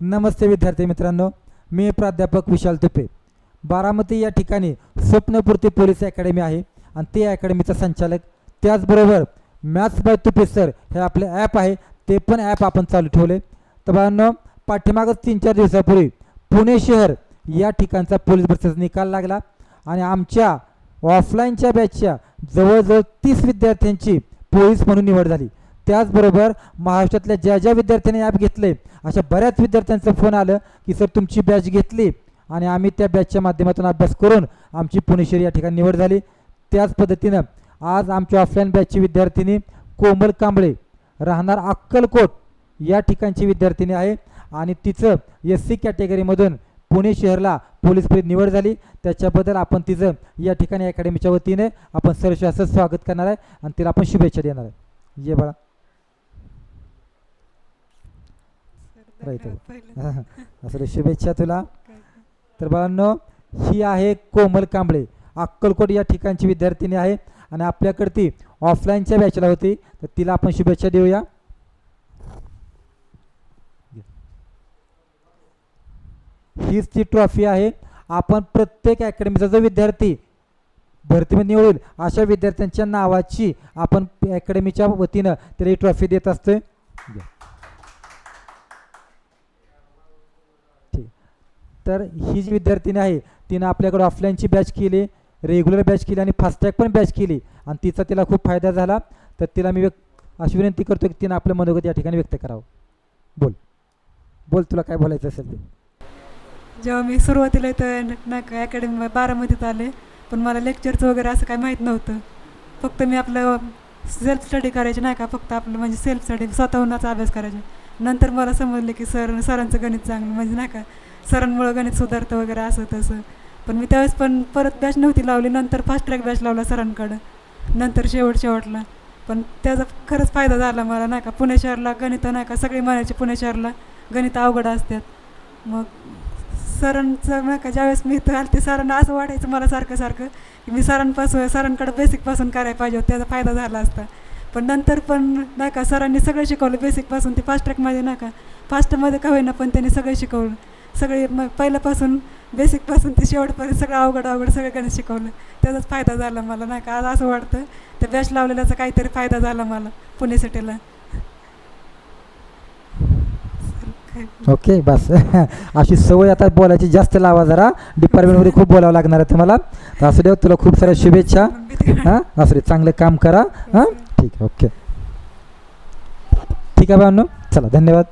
नमस्ते विद्यार्थी मित्रांनो, मी प्राध्यापक विशाल तुपे. बारामती या ठिकाणी स्वप्नपूर्ती पोलीस अकॅडमी आहे आणि ते अकॅडमीचा संचालक, त्याचबरोबर मॅथ्स बाय तुपे सर हे आपले ॲप आहे, ते पण ॲप आपण चालू ठेवले. तर बाळांनो, पाठीमागच 3-4 दिवसापूर्वी पुणे शहर या ठिकाणचा पोलीस भरतीचा निकाल लागला आणि आमच्या ऑफलाईनच्या बॅचच्या जवळजवळ 30 विद्यार्थ्यांची पोलीस म्हणून निवड झाली. त्याचबरोबर महाराष्ट्रातल्या ज्या ज्या विद्यार्थ्यांनी ॲप घेतले अशा बऱ्याच विद्यार्थ्यांचं फोन आलं की सर तुमची बॅच घेतली आणि आम्ही त्या बॅचच्या माध्यमातून अभ्यास करून आमची पुणे शहर या ठिकाणी निवड झाली. त्याच पद्धतीनं आज आमच्या ऑफलाईन बॅचची विद्यार्थिनी कोमल कांबळे, राहणार अक्कलकोट या ठिकाणची विद्यार्थिनी आहे आणि तिचं SC कॅटेगरीमधून पुणे शहरला पोलीस परीक्षेत निवड झाली. त्याच्याबद्दल आपण तिचं या ठिकाणी अकॅडमीच्या वतीने आपण सहर्ष असं स्वागत करणार आहे आणि तिला आपण शुभेच्छा देणार आहे. ये बाळा. असं शुभेच्छा तुला. तर बाळांनो, ही आहे कोमल कांबळे, अक्कलकोट या ठिकाणची विद्यार्थिनी आहे आणि आपल्याकडे ती ऑफलाईनच्या बॅचला होती, तर तिला आपण शुभेच्छा देऊया. हीच ती ट्रॉफी आहे. आपण प्रत्येक अकॅडमीचा जो विद्यार्थी भरतीमध्ये निवडेल अशा विद्यार्थ्यांच्या नावाची आपण अकॅडमीच्या वतीनं त्याला ही ट्रॉफी देत असतोय. ठीक. तर ही जी विद्यार्थिनी आहे तिनं आपल्याकडे ऑफलाईनची बॅच केली, रेग्युलर बॅच केली आणि फास्टॅग पण बॅच केली आणि तिला खूप फायदा झाला. तर तिला मी अशी विनंती करतो की तिनं आपलं मनोगत या ठिकाणी व्यक्त करावं. बोल बोल, तुला काय बोलायचं असेल ते. जेव्हा मी सुरुवातीला इथं नाका अकॅडमी बारामतीत आले, पण मला लेक्चरचं वगैरे असं काही माहीत नव्हतं. फक्त मी आपलं सेल्फ स्टडी करायचे नाही का, फक्त आपलं म्हणजे सेल्फ स्टडी स्वतःहूनचा अभ्यास करायचे. नंतर मला समजले की सरांचं गणित चांगलं, म्हणजे नाही का सरांमुळं गणित सुधारतं वगैरे असं तसं. पण मी त्यावेळेस पण परत बॅच नव्हती लावली, नंतर फास्ट ट्रॅक बॅच लावला सरांकडं, नंतर शेवटला. पण त्याचा खरंच फायदा झाला मला नाही का. पुणे शहरला गणित नाही का सगळी म्हणायची पुणे शहरला गणित अवघड असतात. मग सरांचं नाही का ज्यावेळेस मी इथं आले ते सरांना असं वाटायचं मला सारखं की मी सरांकडं बेसिकपासून करायला पाहिजे होतं, त्याचा फायदा झाला असता. पण नंतर पण नाही का सरांनी सगळं शिकवलं बेसिकपासून. ते फास्ट ट्रॅकमध्ये नाही का फास्टमध्ये का होईना पण त्यांनी सगळं शिकवलं. सगळे मग पहिल्यापासून बेसिकपासून ते शेवटपर्यंत सगळं अवघड सगळं गणित शिकवलं, त्याचाच फायदा झाला मला नाही का. आज असं वाटतं त्या बॅच लावलेल्याचा काहीतरी फायदा झाला मला पुणे सिटीला. ओके बस. अशी सवय आता बोलायची जास्त लावा जरा, डिपार्टमेंटमध्ये खूप बोलावं लागणार आहे तुम्हाला. तर असू दे, तुला खूप साऱ्या शुभेच्छा. हां असू दे, चांगलं काम करा. हां ठीक आहे, ओके ठीक आहे बाबांनो, चला धन्यवाद.